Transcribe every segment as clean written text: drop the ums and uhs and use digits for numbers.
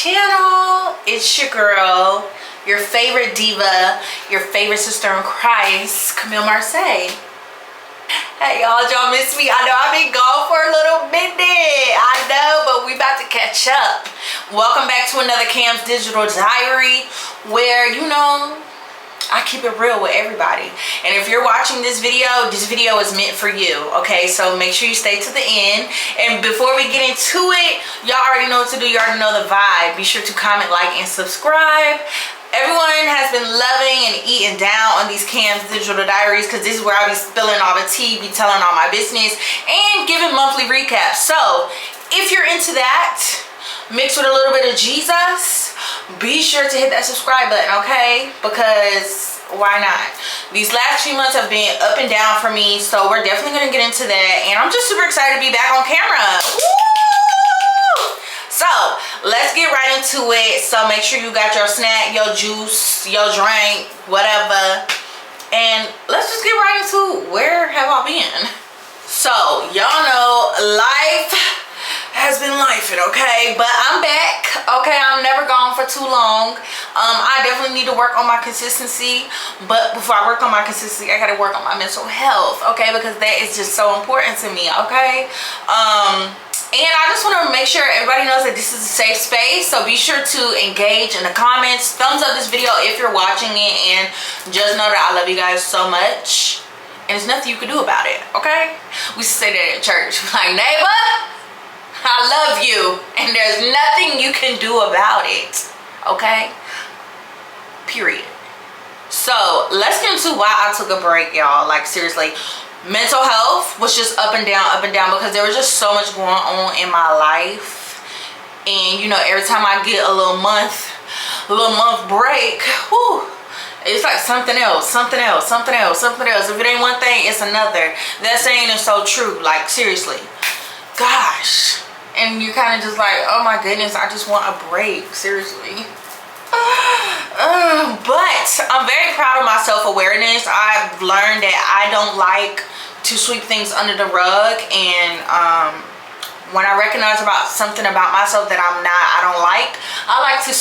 channel. It's your girl, your favorite diva, your favorite sister in Christ, Camille Marse. Hey y'all miss me? I know I've been gone for a little minute. I know, but we about to catch up. Welcome back to another Cam's Digital Diary, where I keep it real with everybody. And if you're watching this video is meant for you, okay? So make sure you stay to the end. And before we get into it, y'all already know what to do. You already know the vibe. Be sure to comment, like, and subscribe. Everyone has been loving and eating down on these Cam's Digital Diaries because this is where I'll be spilling all the tea, be telling all my business, and giving monthly recaps. So if you're into that, mixed with a little bit of Jesus, be sure to hit that subscribe button, okay? Because why not? These last few months have been up and down for me, so we're definitely gonna get into that. And I'm just super excited to be back on camera. Woo! So let's get right into it. So make sure you got your snack, your juice, your drink, whatever, and let's just get right into where have I been. So y'all know life has been lifing, okay? But I'm back, okay? I'm never gone for too long. I definitely need to work on my consistency, but before I work on my consistency, I gotta work on my mental health, okay? Because that is just so important to me, okay? And I just want to make sure everybody knows that this is a safe space, so be sure to engage in the comments. Thumbs up this video if you're watching it, and just know that I love you guys so much, and there's nothing you can do about it, okay? We used to say that at church, like, neighbor, I love you, and there's nothing you can do about it, okay? Period. So let's get into why I took a break, y'all. Like, seriously, mental health was just up and down, because there was just so much going on in my life. And every time I get a little month break, whew, it's like something else. If it ain't one thing, it's another. That saying is so true. Like, seriously, gosh. And you're kind of just like, oh my goodness, I just want a break, seriously. But I'm very proud of my self-awareness. I've learned that I don't like to sweep things under the rug, and when I recognize something about myself that I don't like, I like to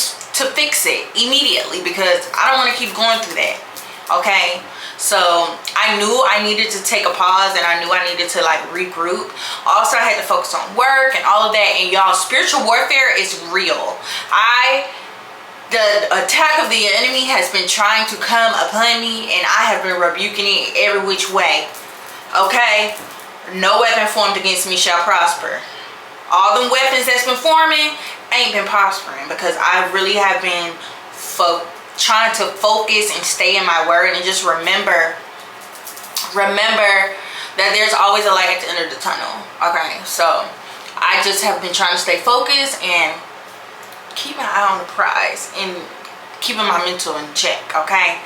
fix it immediately, because I don't want to keep going through that, okay? So I knew I needed to take a pause, and I knew I needed to like regroup. Also, I had to focus on work and all of that. And y'all, spiritual warfare is real. The attack of the enemy has been trying to come upon me, and I have been rebuking it every which way, okay? No weapon formed against me shall prosper. All them weapons that's been forming ain't been prospering, because I really have been trying to focus and stay in my word, and just remember that there's always a light at the end of the tunnel, okay? So I just have been trying to stay focused and keep my eye on the prize and keeping my mental in check, okay?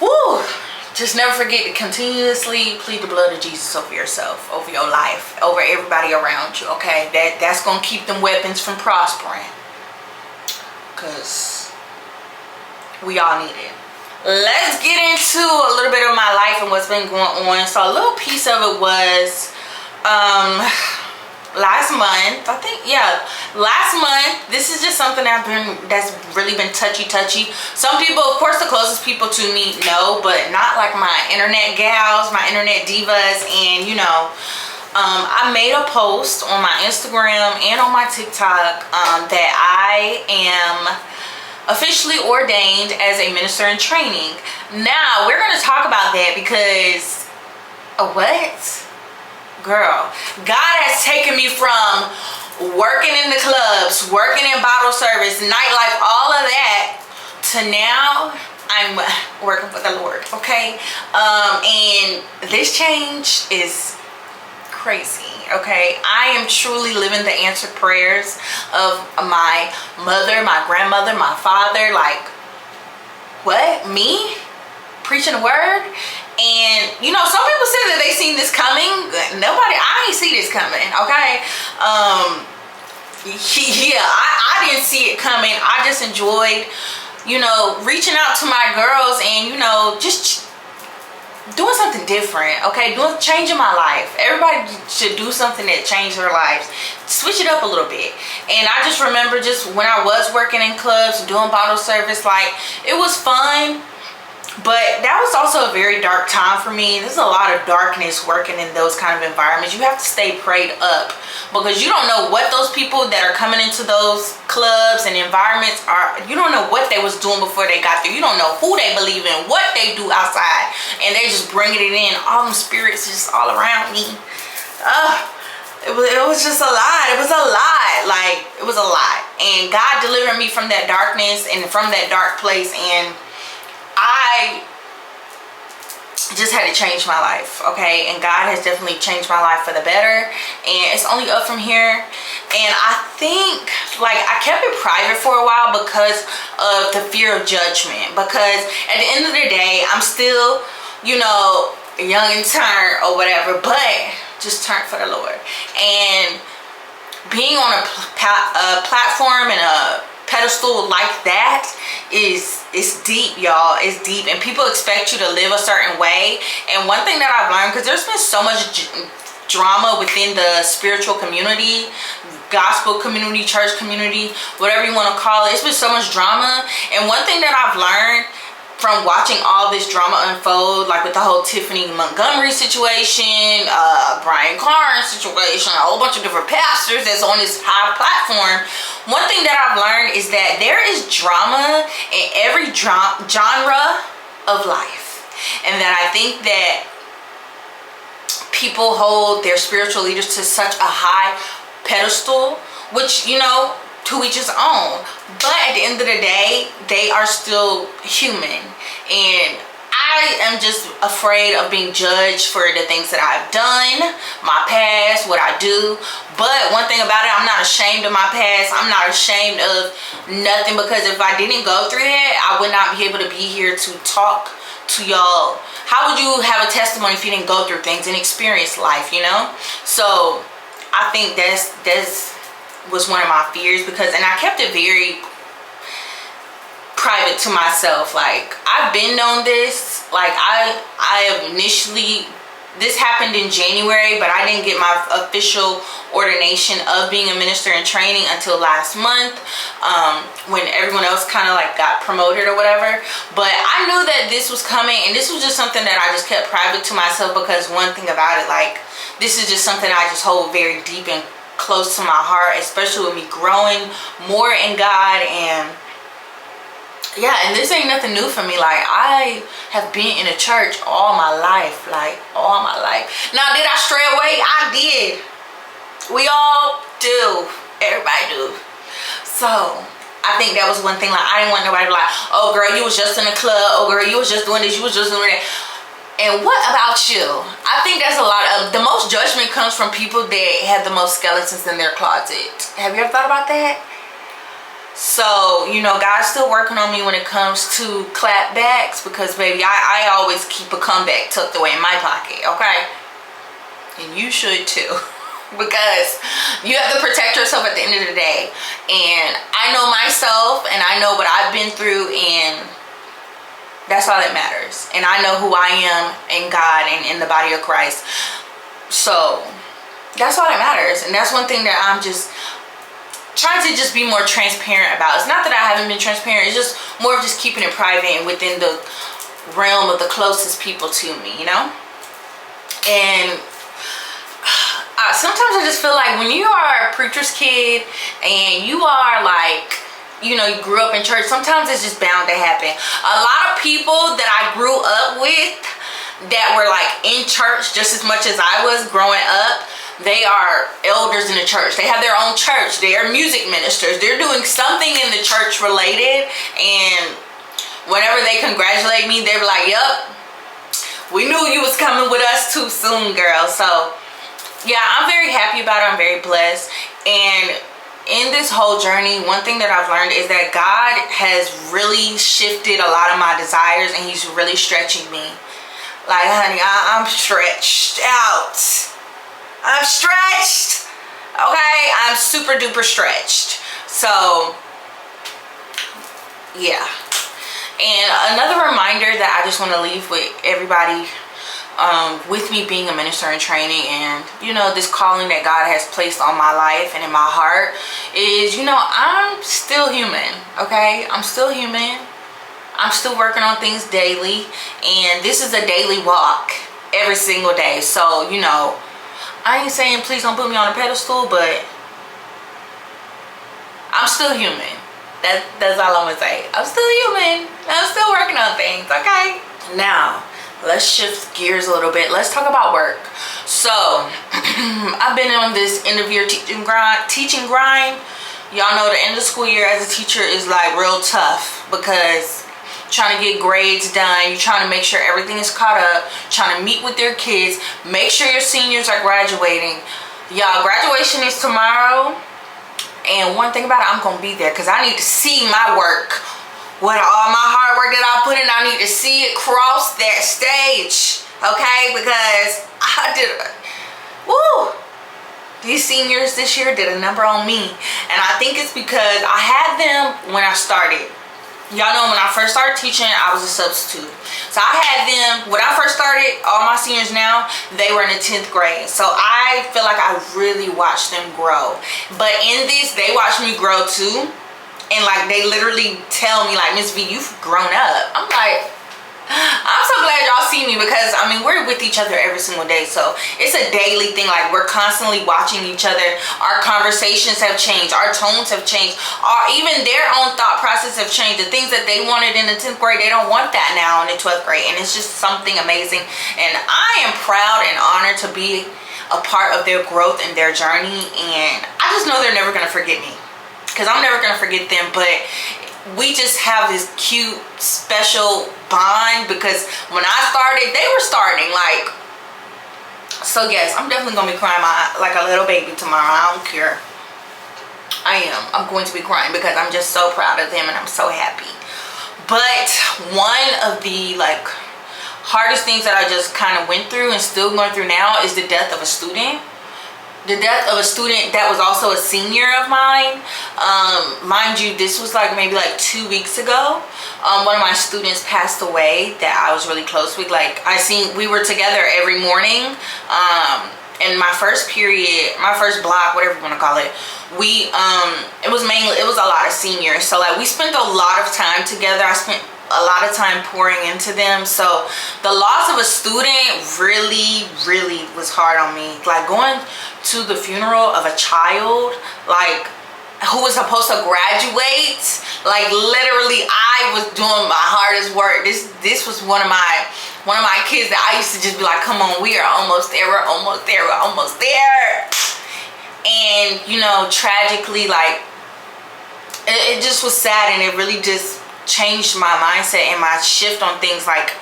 Woo! Just never forget to continuously plead the blood of Jesus over yourself, over your life, over everybody around you, okay? That's gonna keep them weapons from prospering, because we all need it. Let's get into a little bit of my life and what's been going on. So a little piece of it was last month, I think, yeah, last month. This is just something that's really been touchy. Some people, of course, the closest people to me know, but not like my internet gals, my internet divas. And I made a post on my Instagram and on my TikTok that I am officially ordained as a minister in training. Now we're going to talk about that, because what? Girl, God has taken me from working in the clubs, working in bottle service, nightlife, all of that, to now I'm working for the Lord, okay? And this change is crazy, okay? I am truly living the answered prayers of my mother, my grandmother, my father. Like, what? Me? Preaching the word? And some people say that they seen this coming. I ain't see this coming, okay? Yeah, I didn't see it coming. I just enjoyed reaching out to my girls, and just doing something different, okay? Changing my life. Everybody should do something that changed their lives. Switch it up a little bit. And I just remember just when I was working in clubs, doing bottle service, like, it was fun. But that was also a very dark time for me. There's a lot of darkness working in those kind of environments. You have to stay prayed up because you don't know what those people that are coming into those clubs and environments are. You don't know what they was doing before they got there. You don't know who they believe in, what they do outside, and they just bringing it in. All them spirits just all around me. It was just a lot. It was a lot. Like, it was a lot. And God delivered me from that darkness and from that dark place, and I just had to change my life, okay? And God has definitely changed my life for the better, and it's only up from here. And I think, like, I kept it private for a while because of the fear of judgment, because at the end of the day, I'm still, you know, young and turned or whatever, but just turned for the Lord. And being on a platform and a pedestal like that is deep, y'all. It's deep, and people expect you to live a certain way. And one thing that I've learned, because there's been so much drama within the spiritual community, gospel community, church community, whatever you want to call it, it's been so much drama. And one thing that I've learned from watching all this drama unfold, like with the whole Tiffany Montgomery situation, Brian Carnes situation, a whole bunch of different pastors that's on this high platform, one thing that I've learned is that there is drama in every genre of life. And that I think that people hold their spiritual leaders to such a high pedestal, which, you know, to each his own. But at the end of the day, they are still human. And I am just afraid of being judged for the things that I've done, my past, what I do. But one thing about it, I'm not ashamed of my past. I'm not ashamed of nothing, because if I didn't go through that, I would not be able to be here to talk to y'all. How would you have a testimony if you didn't go through things and experience life, you know? So I think that's was one of my fears, because, and I kept it very private to myself. Like, I've been known this, like I have initially, this happened in January, but I didn't get my official ordination of being a minister in training until last month, when everyone else kind of like got promoted or whatever. But I knew that this was coming, and this was just something that I just kept private to myself, because one thing about it, like, this is just something I just hold very deep and close to my heart, especially with me growing more in God. And yeah, and this ain't nothing new for me. Like, I have been in a church all my life, like all my life. Now, did I stray away? I did. We all do. Everybody do. So I think that was one thing. Like, I didn't want nobody to be like, oh girl, you was just in a club, oh girl, you was just doing this, you was just doing that. And what about you? I think that's a lot of, the most judgment comes from people that have the most skeletons in their closet. Have you ever thought about that? So, you know, God's still working on me when it comes to clapbacks, because baby, I always keep a comeback tucked away in my pocket, okay? And you should too. Because you have to protect yourself at the end of the day. And I know myself, and I know what I've been through, and that's all that matters. And I know who I am in God and in the body of Christ. So that's all that matters. And that's one thing that I'm just trying to just be more transparent about. It's not that I haven't been transparent. It's just more of just keeping it private and within the realm of the closest people to me, you know? And sometimes I just feel like when you are a preacher's kid and you are like, you know, you grew up in church, sometimes it's just bound to happen. A lot of people that I grew up with that were like in church just as much as I was growing up, they are elders in the church. They have their own church. They are music ministers. They're doing something in the church related, and whenever they congratulate me, they're like, yup, we knew you was coming with us too soon, girl. So yeah, I'm very happy about it. I'm very blessed. And in this whole journey, one thing that I've learned is that God has really shifted a lot of my desires, and he's really stretching me. Like, honey, I'm stretched out. I'm stretched. Okay, I'm super duper stretched. So yeah. And another reminder that I just want to leave with everybody with me being a minister in training, and you know, this calling that God has placed on my life and in my heart, is, you know, I'm still human. Okay, I'm still human. I'm still working on things daily, and this is a daily walk every single day. So, you know, I ain't saying please don't put me on a pedestal, but I'm still human. That's all I'm gonna say. I'm still human. I'm still working on things, okay? Now, let's shift gears a little bit. Let's talk about work. So, I've been on this end of year teaching grind. Y'all know the end of the school year as a teacher is like real tough, because trying to get grades done, you're trying to make sure everything is caught up, trying to meet with your kids, make sure your seniors are graduating. Y'all, graduation is tomorrow. And one thing about it, I'm gonna be there because I need to see my work. What all my hard work that I put in, I need to see it cross that stage. Okay? Because I did, woo! These seniors this year did a number on me. And I think it's because I had them when I started. Y'all know when I first started teaching, I was a substitute. So I had them, when I first started, all my seniors now, they were in the 10th grade. So I feel like I really watched them grow. But in this, they watched me grow too. And like, they literally tell me like, Miss V, you've grown up. I'm like, I'm so glad y'all see me, because I mean, we're with each other every single day. So it's a daily thing. Like, we're constantly watching each other. Our conversations have changed. Our tones have changed. Even their own thought process have changed. The things that they wanted in the 10th grade, they don't want that now in the 12th grade. And it's just something amazing. And I am proud and honored to be a part of their growth and their journey. And I just know they're never going to forget me, because I'm never going to forget them. But we just have this cute, special bond, because when I started, they were starting. Like, so yes, I'm definitely gonna be crying like a little baby tomorrow. I don't care. I am. I'm going to be crying because I'm just so proud of them and I'm so happy. But one of the like hardest things that I just kind of went through and still going through now is the death of a student. The death of a student that was also a senior of mine. Mind you, this was like maybe like 2 weeks ago. One of my students passed away that I was really close with. Like, we were together every morning. In my first period, my first block, whatever you want to call it, it was a lot of seniors. So like, we spent a lot of time together. I spent a lot of time pouring into them. So the loss of a student really was hard on me. Like, going to the funeral of a child, like, who was supposed to graduate, like, literally I was doing my hardest work. This was one of my kids that I used to just be like, come on, we are almost there, we're almost there, we're almost there. And you know, tragically, like, it just was sad, and it really just changed my mindset and my shift on things. Like,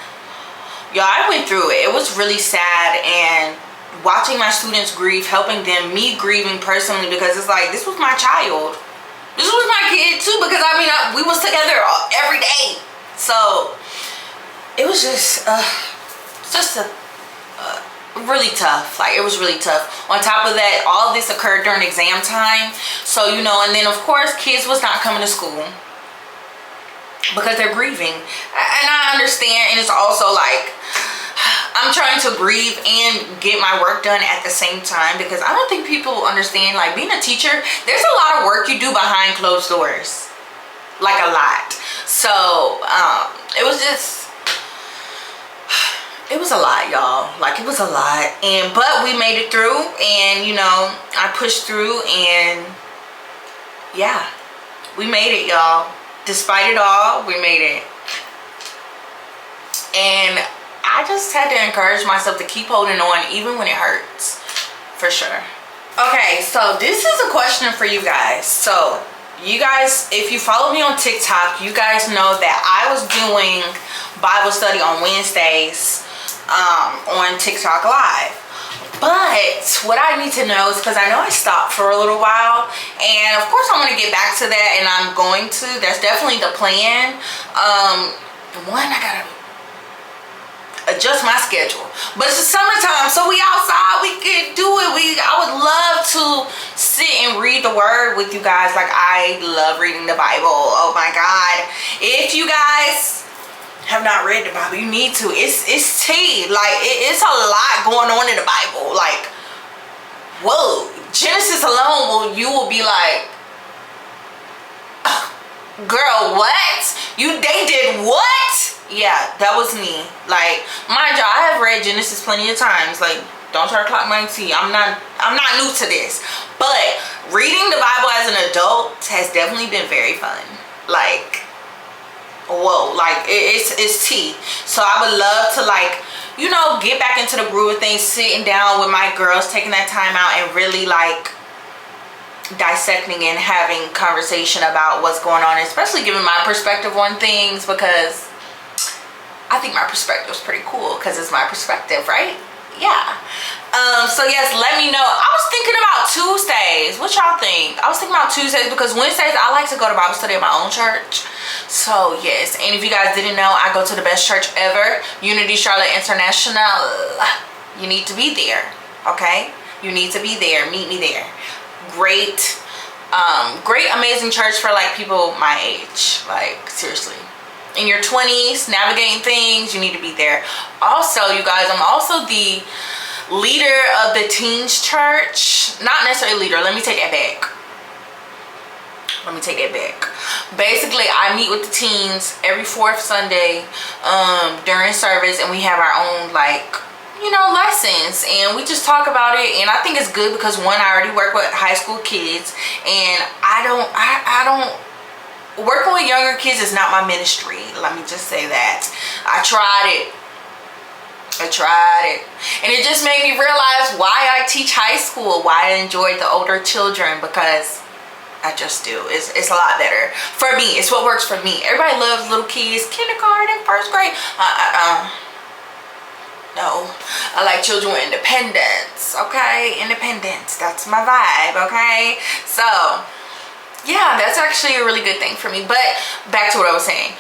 y'all, I went through it. It was really sad, and watching my students grieve, helping them, me grieving personally, because it's like, this was my child. This was my kid too, because I mean, we was together every day. So it was just really tough. Like, it was really tough. On top of that, all this occurred during exam time. So, you know, and then of course, kids was not coming to school because they're grieving. And I understand, and it's also like, I'm trying to grieve and get my work done at the same time, because I don't think people understand, like, being a teacher, there's a lot of work you do behind closed doors. Like, a lot. So, it was a lot, y'all. Like, it was a lot. But we made it through, and, you know, I pushed through, and yeah, we made it, y'all. Despite it all, we made it. And I just had to encourage myself to keep holding on, even when it hurts, for sure. Okay, so this is a question for you guys. So you guys, if you follow me on TikTok, you guys know that I was doing Bible study on Wednesdays on TikTok Live. But what I need to know is, because I know I stopped for a little while, and of course I'm going to get back to that, and I'm going to. That's definitely the plan. One, I gotta adjust my schedule, but it's the summertime, so we outside, we can do it. I would love to sit and read the word with you guys. Like, I love reading the Bible. Oh my God. If you guys have not read the Bible, you need to. It's tea. Like, it's a lot going on in the Bible. Like, whoa, Genesis alone, you will be like, girl, what? They did what? Yeah, that was me. Like, mind you, I have read Genesis plenty of times. Like, don't try to clock my tea. I'm not new to this. But reading the Bible as an adult has definitely been very fun. Like, whoa, like it's tea. So I would love to, like, you know, get back into the groove of things, sitting down with my girls, taking that time out and really like dissecting and having conversation about what's going on, especially giving my perspective on things, because I think my perspective is pretty cool because it's my perspective, right? Yeah. So yes, let me know. I was thinking about Tuesdays. What y'all think? I was thinking about Tuesdays because Wednesdays I like to go to Bible study at my own church. So yes, and if you guys didn't know, I go to the best church ever, Unity Charlotte International. You need to be there, okay? You need to be there. Meet me there. Great, great, amazing church for like people my age. Like, seriously. In your 20s, navigating things, you need to be there. Also, you guys, I'm also the leader of the teens church. Not necessarily leader, let me take that back. Basically, I meet with the teens every 4th Sunday during service, and we have our own, like, you know, lessons, and we just talk about it. And I think it's good because, one, I already work with high school kids, and I don't working with younger kids is not my ministry. Let me just say that. I tried it, and it just made me realize why I teach high school, why I enjoy the older children, because I just do. It's a lot better for me. It's what works for me. Everybody loves little kids, kindergarten, 1st grade. No, I like children with independence. Okay, independence, that's my vibe. Okay, so yeah, that's actually a really good thing for me. But back to what I was saying.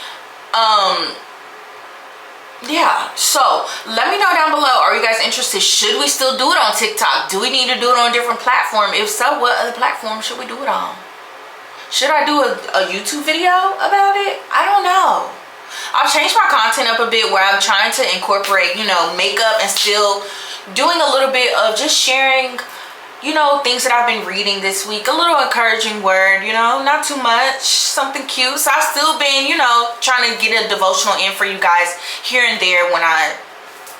Yeah, so let me know down below, are you guys interested? Should we still do it on TikTok? Do we need to do it on a different platform? If so, what other platform should we do it on? Should I do a YouTube video about it? I don't know. I've changed my content up a bit where I'm trying to incorporate, you know, makeup, and still doing a little bit of just sharing, you know, things that I've been reading this week. A little encouraging word, you know, not too much, something cute. So I've still been, you know, trying to get a devotional in for you guys here and there when I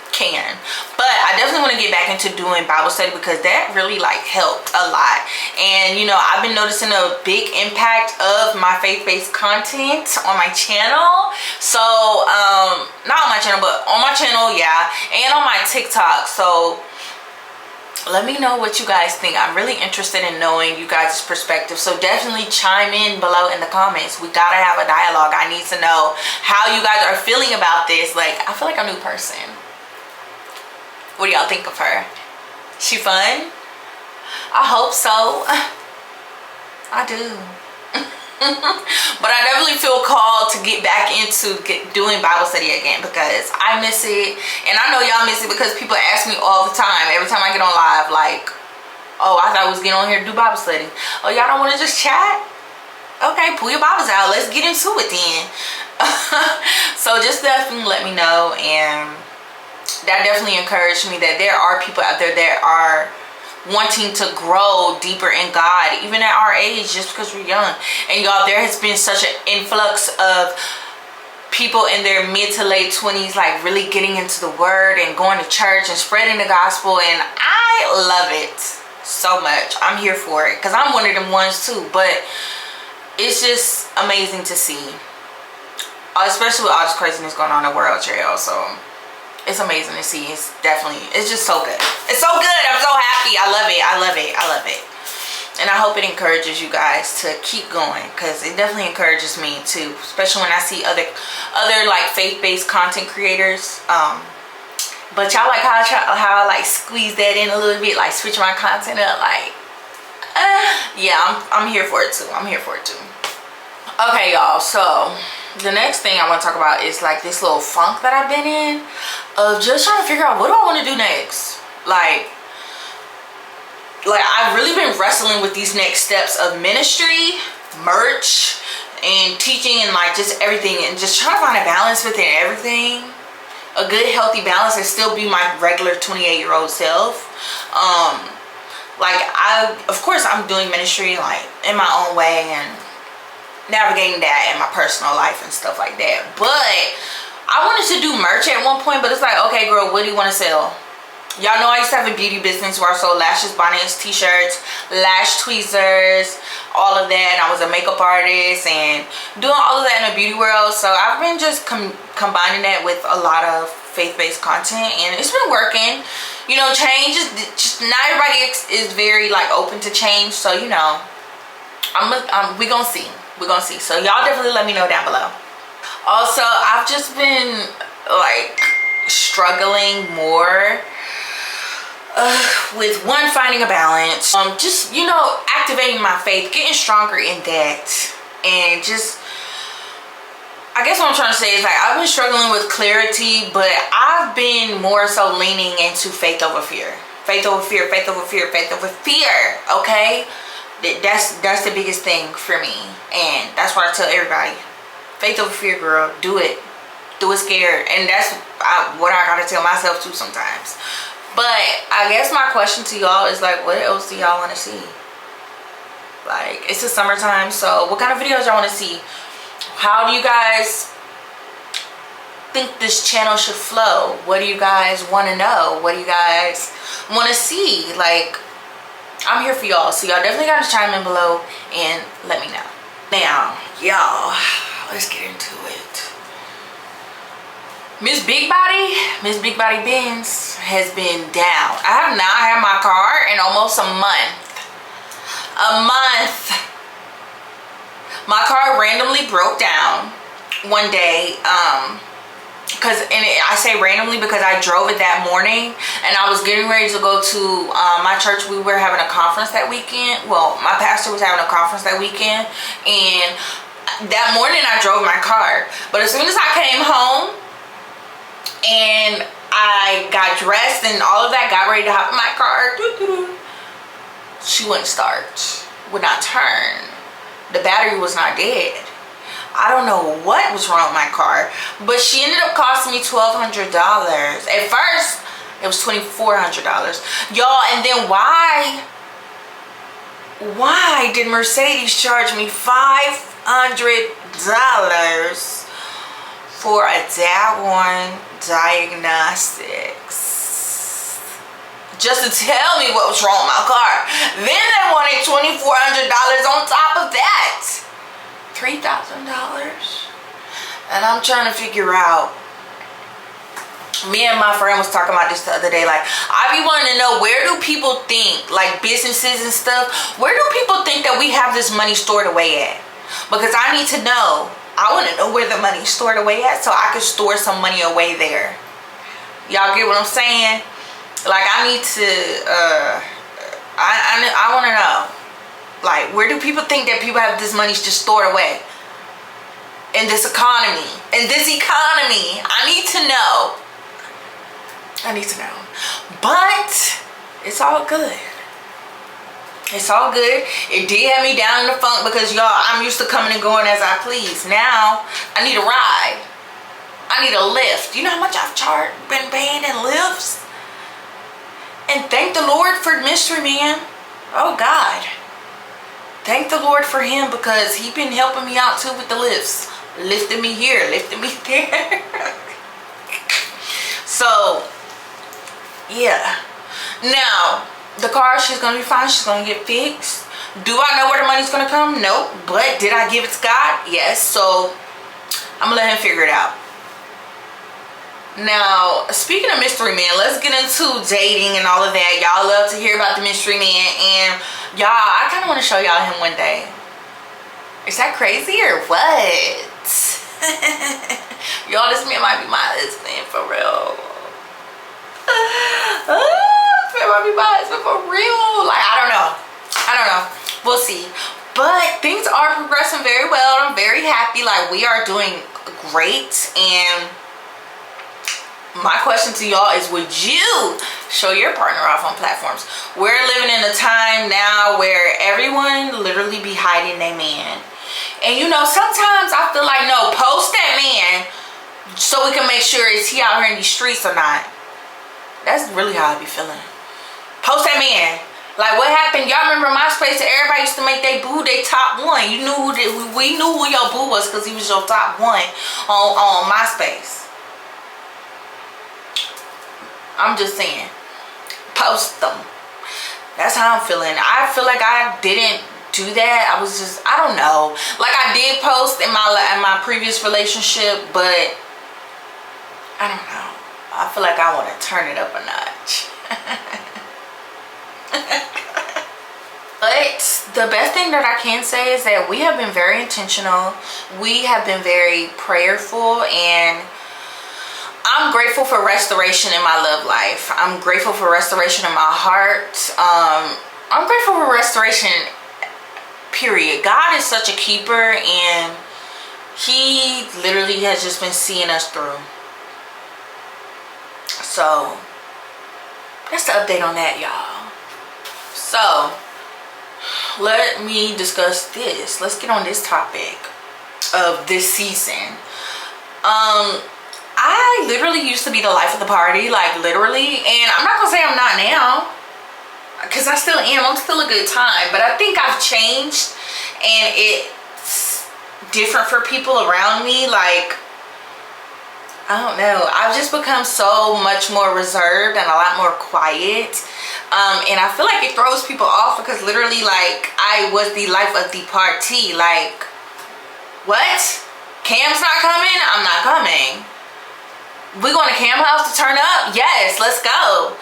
can. But I definitely want to get back into doing Bible study because that really like helped a lot. And you know, I've been noticing a big impact of my faith-based content on my channel. So not on my channel, but on my channel, yeah, and on my TikTok. So let me know what you guys think. I'm really interested in knowing you guys' perspective. So definitely chime in below in the comments. We gotta have a dialogue. I need to know how you guys are feeling about this. Like, I feel like a new person. What do y'all think of her? She fun? I hope so. I do. But I definitely feel called to get back into doing Bible study again because I miss it, and I know y'all miss it because people ask me all the time. Every time I get on live, like, oh, I thought I was getting on here to do Bible study. Oh, y'all don't want to just chat? Okay, pull your Bibles out. Let's get into it then. So just definitely let me know, and that definitely encouraged me that there are people out there that are wanting to grow deeper in God, even at our age, just because we're young. And y'all, there has been such an influx of people in their mid to late 20s like really getting into the word and going to church and spreading the gospel, and I love it so much. I'm here for it because I'm one of them ones too. But it's just amazing to see, especially with all this craziness going on in the world, trail. So it's amazing to see. It's just so good. It's so good. I'm so happy. I love it. I love it. I love it. And I hope it encourages you guys to keep going, because it definitely encourages me too, especially when I see other like faith-based content creators. But y'all like how I like squeeze that in a little bit, like switch my content up, like yeah, I'm here for it too. I'm here for it too. Okay, y'all, so the next thing I want to talk about is like this little funk that I've been in of just trying to figure out what do I want to do next. Like I've really been wrestling with these next steps of ministry, merch, and teaching and like just everything, and just trying to find a balance within everything, a good healthy balance, and still be my regular 28-year-old self. Like of course I'm doing ministry like in my own way and navigating that in my personal life and stuff like that. But I wanted to do merch at one point, but it's like, okay girl, what do you want to sell? Y'all know I used to have a beauty business where I sold lashes, bonnets, t-shirts, lash tweezers, all of that. I was a makeup artist and doing all of that in the beauty world. So I've been just combining that with a lot of faith-based content, and it's been working. You know, change is just, not everybody is very like open to change. So you know, we gonna see. We're gonna see. So y'all definitely let me know down below. Also, I've just been like struggling more with finding a balance, just, you know, activating my faith, getting stronger in that, and just, I guess what I'm trying to say is like I've been struggling with clarity, but I've been more so leaning into faith over fear, faith over fear, faith over fear, faith over fear. Okay, that's the biggest thing for me, and that's what I tell everybody: faith over fear, girl. Do it scared. And that's what I gotta tell myself too sometimes. But I guess my question to y'all is like, what else do y'all want to see? Like, it's the summertime, so what kind of videos y'all want to see? How do you guys think this channel should flow? What do you guys want to know? What do you guys want to see? Like, I'm here for y'all, so y'all definitely gotta chime in below and let me know. Now, y'all, let's get into it. Miss Big Body Benz has been down. I have not had my car in almost a month. My car randomly broke down one day. I say randomly because I drove it that morning, and I was getting ready to go to my church. We were having a conference that weekend. Well, my pastor was having a conference that weekend, and that morning I drove my car. But as soon as I came home and I got dressed and all of that, got ready to hop in my car, she wouldn't start, would not turn. The battery was not dead. I don't know what was wrong with my car, but she ended up costing me $1,200. At first it was $2,400, y'all. And then why did Mercedes charge me $500 for a daggone diagnostics just to tell me what was wrong with my car? Then they wanted $2,400 on top of that, $3,000. And I'm trying to figure out, me and my friend was talking about this the other day, like, I be wanting to know, where do people think, like businesses and stuff, where do people think that we have this money stored away at? Because I need to know. I want to know where the money's stored away at, so I can store some money away there. Y'all get what I'm saying? Like, I need to, I want to know, like, where do people think that people have this money just stored away? In this economy. I need to know. But it's all good. It's all good. It did have me down in the funk because, y'all, I'm used to coming and going as I please. Now I need a ride. I need a lift. You know how much I've been paying in lifts? And thank the Lord for Mystery Man. Oh God, thank the Lord for him, because he been helping me out too with the lifts, lifting me here, lifting me there. So yeah, now the car, she's gonna be fine. She's gonna get fixed. Do I know where the money's gonna come? Nope. But did I give it to God? Yes. So I'm gonna let him figure it out. Now, speaking of Mystery Man, let's get into dating and all of that. Y'all love to hear about the Mystery Man, and y'all, I kind of want to show y'all him one day. Is that crazy or what? Y'all, this man might be my husband for real. Might be my husband for real. Like, I don't know. We'll see. But things are progressing very well. I'm very happy. Like, we are doing great, and my question to y'all is, would you show your partner off on platforms? We're living in a time now where everyone literally be hiding their man. And you know, sometimes I feel like, no, post that man so we can make sure is he out here in these streets or not. That's really how I be feeling. Post that man. Like, what happened? Y'all remember MySpace? Everybody used to make they boo they top one. You knew we knew who your boo was because he was your top one on MySpace. I'm just saying, post them. That's how I'm feeling. I feel like I didn't do that. I was just, I don't know. Like, I did post in my previous relationship, but I don't know. I feel like I want to turn it up a notch. But the best thing that I can say is that we have been very intentional. We have been very prayerful, and I'm grateful for restoration in my love life. I'm grateful for restoration in my heart. I'm grateful for restoration, period. God is such a keeper, and he literally has just been seeing us through. So that's the update on that, y'all. So let me discuss this. Let's get on this topic of this season. I literally used to be the life of the party, like literally, and I'm not gonna say I'm not now, because I still am. I'm still a good time, but I think I've changed, and it's different for people around me. Like, I don't know, I've just become so much more reserved and a lot more quiet, and I feel like it throws people off, because literally, like, I was the life of the party. Like, what? Cam's not coming? I'm not coming. We going to Cam house to turn up? Yes, let's go.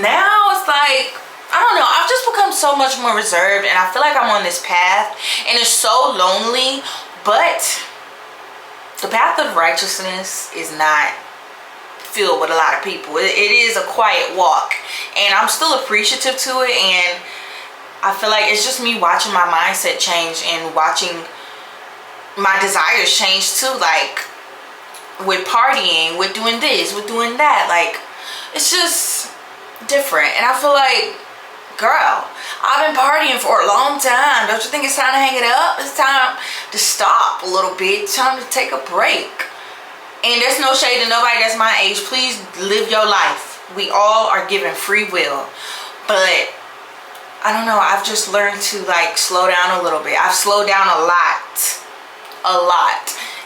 Now it's like, I don't know, I've just become so much more reserved, and I feel like I'm on this path, and it's so lonely. But the path of righteousness is not filled with a lot of people. It is a quiet walk, and I'm still appreciative to it, and I feel like it's just me watching my mindset change and watching my desires change too. Like, with partying, with doing this, with doing that, like, it's just different. And I feel like, girl, I've been partying for a long time. Don't you think it's time to hang it up? It's time to stop a little bit. It's time to take a break. And there's no shade to nobody that's my age. Please live your life. We all are given free will. But I don't know, I've just learned to, like, slow down a little bit. I've slowed down a lot.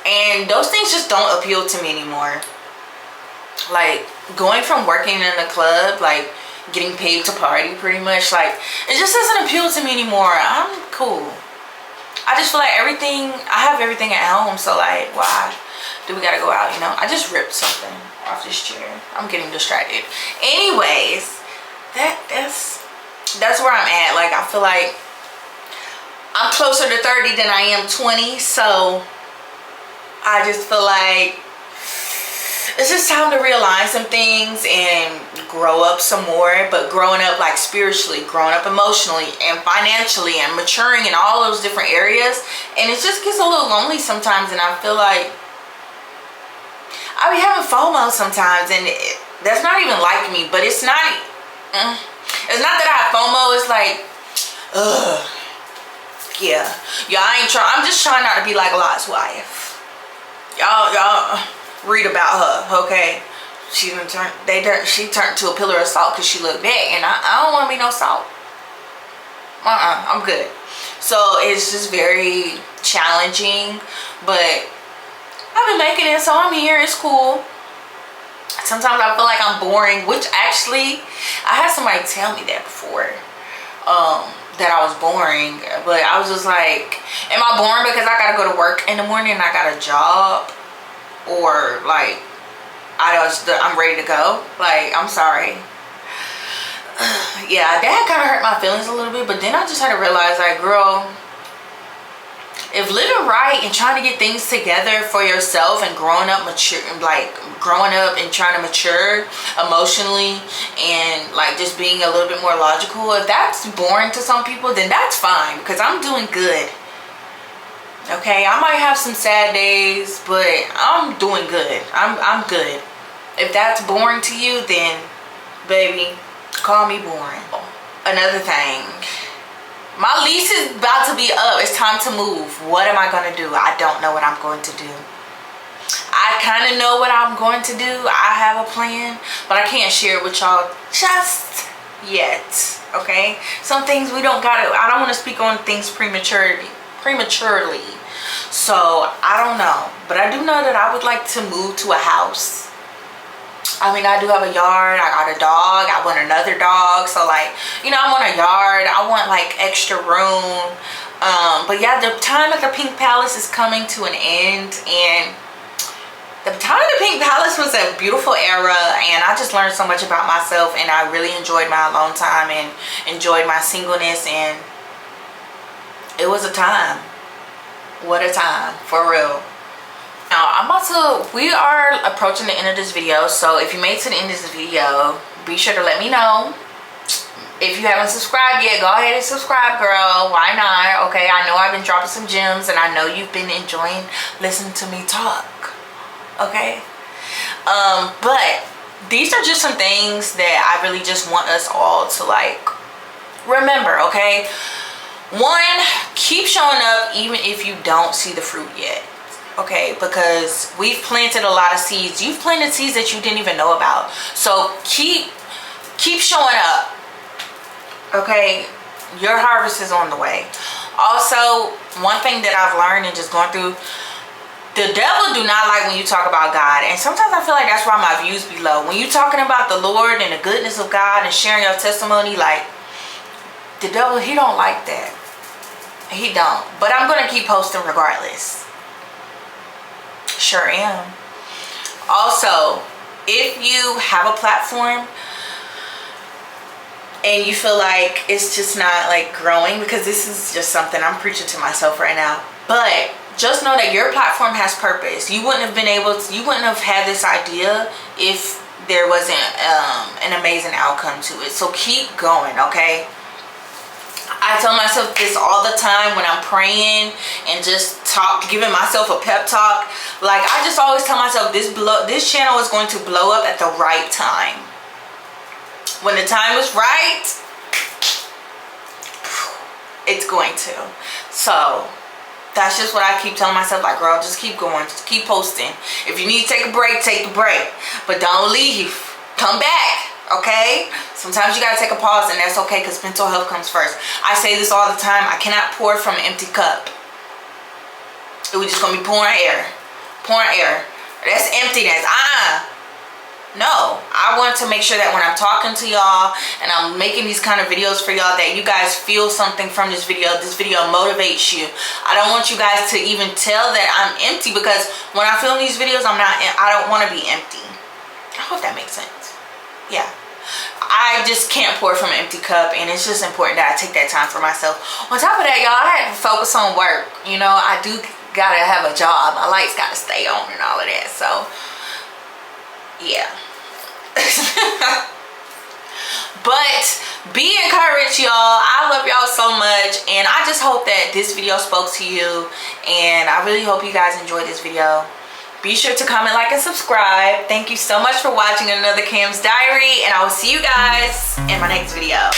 And those things just don't appeal to me anymore. Like, going from working in a club, like, getting paid to party pretty much, like, it just doesn't appeal to me anymore. I'm cool. I just feel like I have everything at home, so, like, why do we gotta go out, you know? I just ripped something off this chair. I'm getting distracted. Anyways, that's where I'm at. Like, I feel like I'm closer to 30 than I am 20, so I just feel like it's just time to realign some things and grow up some more. But growing up, like, spiritually, growing up emotionally and financially, and maturing in all those different areas. And it just gets a little lonely sometimes, and I feel like I be having FOMO sometimes, and that's not even like me. But it's not that I have FOMO. It's like, ugh, yeah, I ain't trying. I'm just trying not to be like Lot's wife. Y'all read about her, okay? She turned to a pillar of salt because she looked bad, and I don't want to be no salt. I'm good. So it's just very challenging, but I've been making it, so I'm here. It's cool. Sometimes I feel like I'm boring, which actually I had somebody tell me that before, that I was boring. But I was just like, am I boring because I gotta go to work in the morning and I got a job, or like I'm ready to go? Like, I'm sorry. Yeah, that kind of hurt my feelings a little bit, but then I just had to realize, like, girl, if living right and trying to get things together for yourself and growing up and trying to mature emotionally and, like, just being a little bit more logical, if that's boring to some people, then that's fine, because I'm doing good. Okay, I might have some sad days, but I'm doing good. I'm good. If that's boring to you, then baby, call me boring. Another thing, my lease is about to be up. It's time to move. What am I gonna do? I don't know what I'm going to do. I kind of know what I'm going to do. I have a plan, but I can't share it with y'all just yet. Okay, some things we don't gotta. I don't want to speak on things prematurely. So I don't know, but I do know that I would like to move to a house. I mean, I do have a yard. I got a dog. I want another dog. So like, you know, I want a yard. I want like extra room. But yeah, the time at the Pink Palace is coming to an end, and the time at the Pink Palace was a beautiful era, and I just learned so much about myself, and I really enjoyed my alone time and enjoyed my singleness, and it was a time. What a time, for real. Now we are approaching the end of this video, so if you made it to the end of this video, be sure to let me know. If you haven't subscribed yet, go ahead and subscribe, girl. Why not? Okay, I know I've been dropping some gems, and I know you've been enjoying listening to me talk. Okay, but these are just some things that I really just want us all to like remember. Okay, one, keep showing up even if you don't see the fruit yet. Okay, because we've planted a lot of seeds. You've planted seeds that you didn't even know about, so keep showing up. Okay, your harvest is on the way. Also, one thing that I've learned and just going through, the devil do not like when you talk about God, and sometimes I feel like that's why my views be low. When you talking about the Lord and the goodness of God and sharing your testimony, like, the devil, he don't like that. He don't. But I'm gonna keep posting regardless. Sure am. Also, if you have a platform and you feel like it's just not like growing, because this is just something I'm preaching to myself right now, but just know that your platform has purpose. You wouldn't have had this idea if there wasn't an amazing outcome to it. So keep going, okay? I tell myself this all the time when I'm praying and just giving myself a pep talk. Like, I just always tell myself this channel is going to blow up at the right time. When the time is right, it's going to. So that's just what I keep telling myself, like, girl, just keep going, just keep posting. If you need to take a break, take a break, but don't leave. Come back, okay? Sometimes you gotta take a pause, and that's okay, because mental health comes first. I say this all the time. I cannot pour from an empty cup. We're just gonna be pouring air. That's emptiness. No, I want to make sure that when I'm talking to y'all and I'm making these kind of videos for y'all, that you guys feel something from this video motivates you. I don't want you guys to even tell that I'm empty, because when I film these videos, I don't want to be empty. I hope that makes sense. Yeah, I just can't pour from an empty cup, and it's just important that I take that time for myself. On top of that, y'all, I had to focus on work. You know, I do gotta have a job. My lights gotta stay on and all of that. So yeah. But be encouraged, y'all. I love y'all so much, and I just hope that this video spoke to you, and I really hope you guys enjoyed this video. Be sure to comment, like, and subscribe. Thank you so much for watching another Cam's Diary, and I will see you guys in my next video.